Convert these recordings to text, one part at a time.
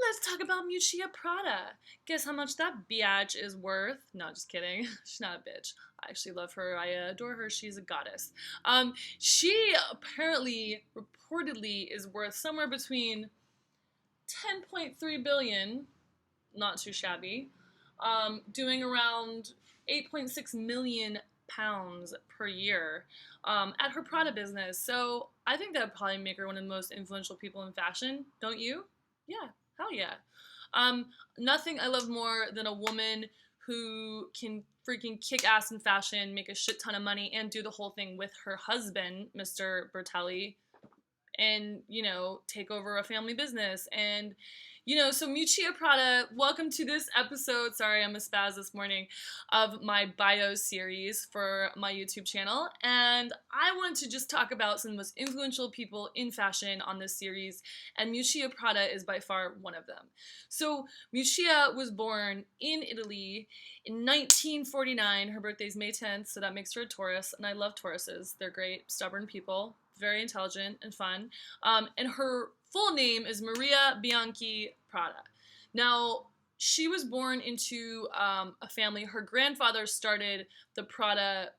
let's talk about Miuccia Prada. Guess how much that biatch is worth? No, just kidding. She's not a bitch. I actually love her. I adore her. She's a goddess. She apparently, reportedly, is worth somewhere between 10.3 billion, not too shabby, doing around 8.6 million pounds per year at her Prada business. So I think that would probably make her one of the most influential people in fashion. Don't you? Yeah, hell yeah. Nothing I love more than a woman who can freaking kick ass in fashion, make a shit ton of money, and do the whole thing with her husband, Mr. Bertelli, and, take over a family business. And, so Miuccia Prada, welcome to this episode. Sorry, I'm a spaz this morning of my bio series for my YouTube channel. And I wanted to just talk about some of the most influential people in fashion on this series. And Miuccia Prada is by far one of them. So Miuccia was born in Italy in 1949. Her birthday's May 10th, so that makes her a Taurus. And I love Tauruses. They're great, stubborn people. Very intelligent and fun. And her full name is Maria Bianchi Prada. Now, she was born into a family. Her grandfather started the Prada,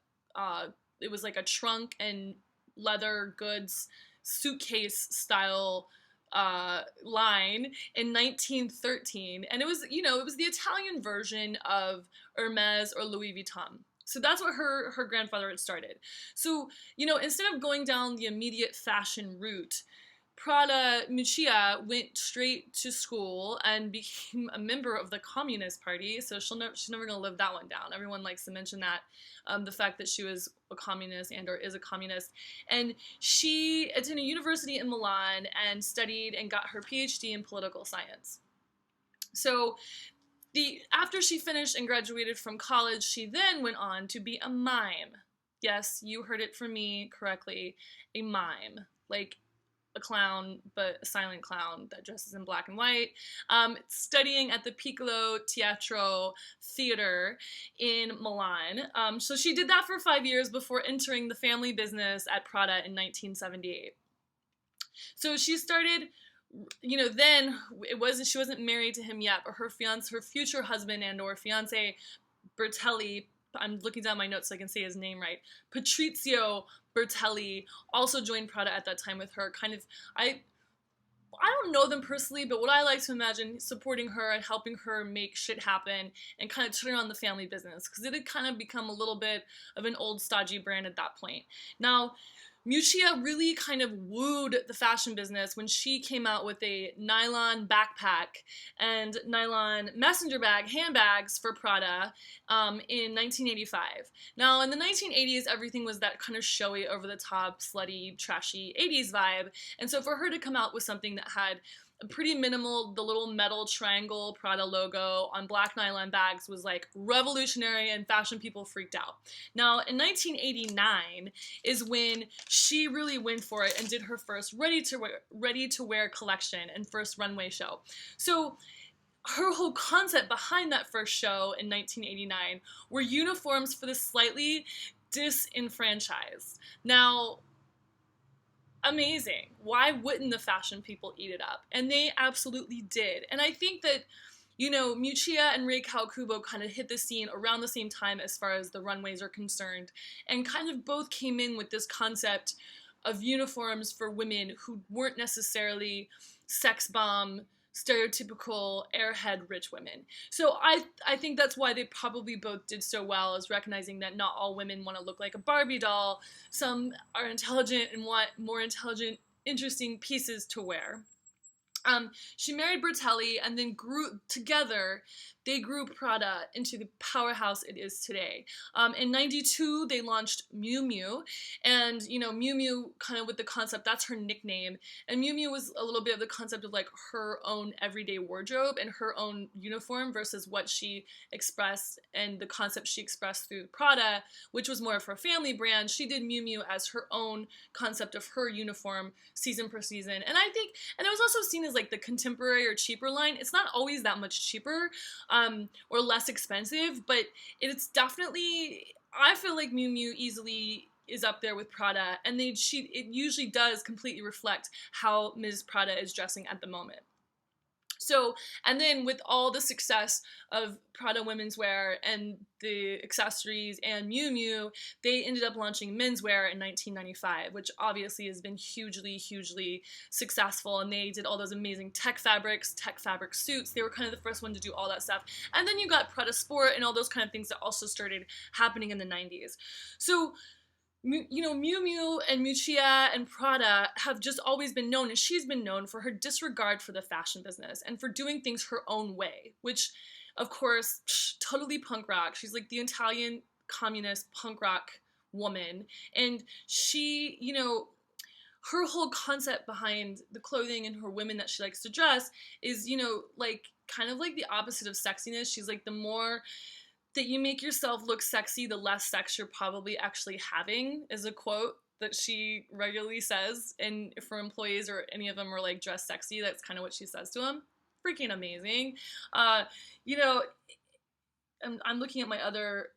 it was like a trunk and leather goods suitcase style line in 1913. And it was the Italian version of Hermes or Louis Vuitton. So that's what her grandfather had started. So, instead of going down the immediate fashion route, Miuccia went straight to school and became a member of the Communist Party. So she's never going to live that one down. Everyone likes to mention that, the fact that she was a communist and or is a communist. And she attended university in Milan and studied and got her PhD in political science. So after she finished and graduated from college, she then went on to be a mime. Yes, you heard it from me correctly. A mime. Like a clown, but a silent clown that dresses in black and white. Studying at the Piccolo Teatro Theater in Milan. So she did that for 5 years before entering the family business at Prada in 1978. So she started, then she wasn't married to him yet, but her future husband and or fiance, Bertelli, I'm looking down my notes so I can say his name right, Patrizio Bertelli, also joined Prada at that time with her. I don't know them personally, but what I like to imagine, supporting her and helping her make shit happen and kind of turn on the family business, because it had kind of become a little bit of an old stodgy brand at that point. Now, Miuccia really kind of wooed the fashion business when she came out with a nylon backpack and nylon messenger bag, handbags for Prada in 1985. Now, in the 1980s, everything was that kind of showy, over-the-top, slutty, trashy 80s vibe. And so for her to come out with something that had pretty minimal, the little metal triangle Prada logo on black nylon bags was like revolutionary, and fashion people freaked out. Now, in 1989 is when she really went for it and did her first ready-to-wear collection and first runway show. So her whole concept behind that first show in 1989 were uniforms for the slightly disenfranchised. Now, amazing. Why wouldn't the fashion people eat it up? And they absolutely did. And I think that, Miuccia and Rei Kawakubo kind of hit the scene around the same time as far as the runways are concerned, and kind of both came in with this concept of uniforms for women who weren't necessarily sex bomb, stereotypical airhead rich women. So I think that's why they probably both did so well, is recognizing that not all women want to look like a Barbie doll. Some are intelligent and want more intelligent, interesting pieces to wear. She married Bertelli, and then they grew Prada into the powerhouse it is today. In 92, they launched Miu Miu, and, Miu Miu kind of with the concept, that's her nickname, and Miu Miu was a little bit of the concept of like her own everyday wardrobe and her own uniform versus what she expressed and the concept she expressed through Prada, which was more of her family brand. She did Miu Miu as her own concept of her uniform season per season, and it was also seen as like the contemporary or cheaper line. It's not always that much cheaper or less expensive, but it's definitely, I feel like Miu Miu easily is up there with Prada, and it usually does completely reflect how Ms. Prada is dressing at the moment. So, and then with all the success of Prada women's wear and the accessories and Miu Miu, they ended up launching menswear in 1995, which obviously has been hugely, hugely successful. And they did all those amazing tech fabric suits. They were kind of the first one to do all that stuff. And then you got Prada Sport and all those kind of things that also started happening in the 90s. So, you know, Miu Miu and Miuccia and Prada have just always been known, and she's been known for her disregard for the fashion business and for doing things her own way, which, of course, totally punk rock. She's like the Italian communist punk rock woman, and she, you know, her whole concept behind the clothing and her women that she likes to dress is, you know, like kind of like the opposite of sexiness. She's like, the more that you make yourself look sexy, the less sex you're probably actually having, is a quote that she regularly says. And for employees or any of them are like, dress sexy, that's kind of what she says to them. Freaking amazing. You know, I'm looking at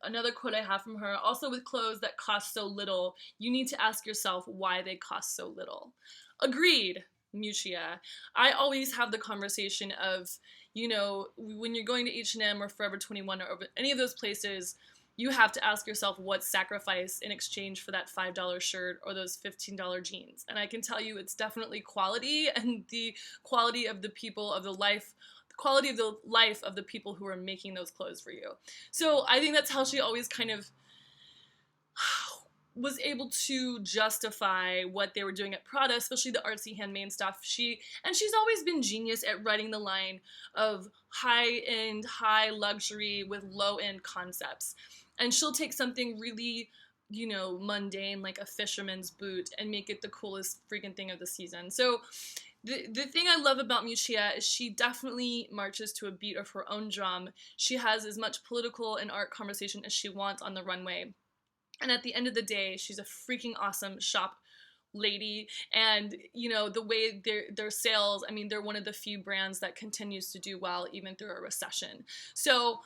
another quote I have from her. Also, with clothes that cost so little, you need to ask yourself why they cost so little. Agreed, Miuccia. I always have the conversation of, you know, when you're going to H&M or Forever 21 or any of those places, you have to ask yourself what's sacrifice in exchange for that $5 shirt or those $15 jeans. And I can tell you it's definitely quality, and the quality of the people, of the life, the quality of the life of the people who are making those clothes for you. So I think that's how she always kind of was able to justify what they were doing at Prada, especially the artsy handmade stuff. She's always been genius at writing the line of high-end, high luxury with low-end concepts. And she'll take something really, you know, mundane like a fisherman's boot and make it the coolest freaking thing of the season. So the thing I love about Miuccia is she definitely marches to a beat of her own drum. She has as much political and art conversation as she wants on the runway. And at the end of the day, she's a freaking awesome shop lady. And, you know, the way their sales, I mean, they're one of the few brands that continues to do well even through a recession. So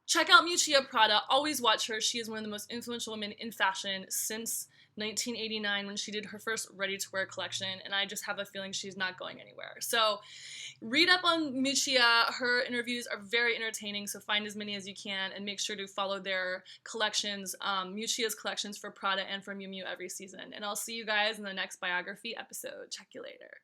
check out Miuccia Prada. Always watch her. She is one of the most influential women in fashion since 1989 when she did her first ready-to-wear collection, and I just have a feeling she's not going anywhere. So read up on Miuccia. Her interviews are very entertaining, so find as many as you can and make sure to follow their collections, Miuccia's collections for Prada and for Miu Miu every season. And I'll see you guys in the next biography episode. Check you later.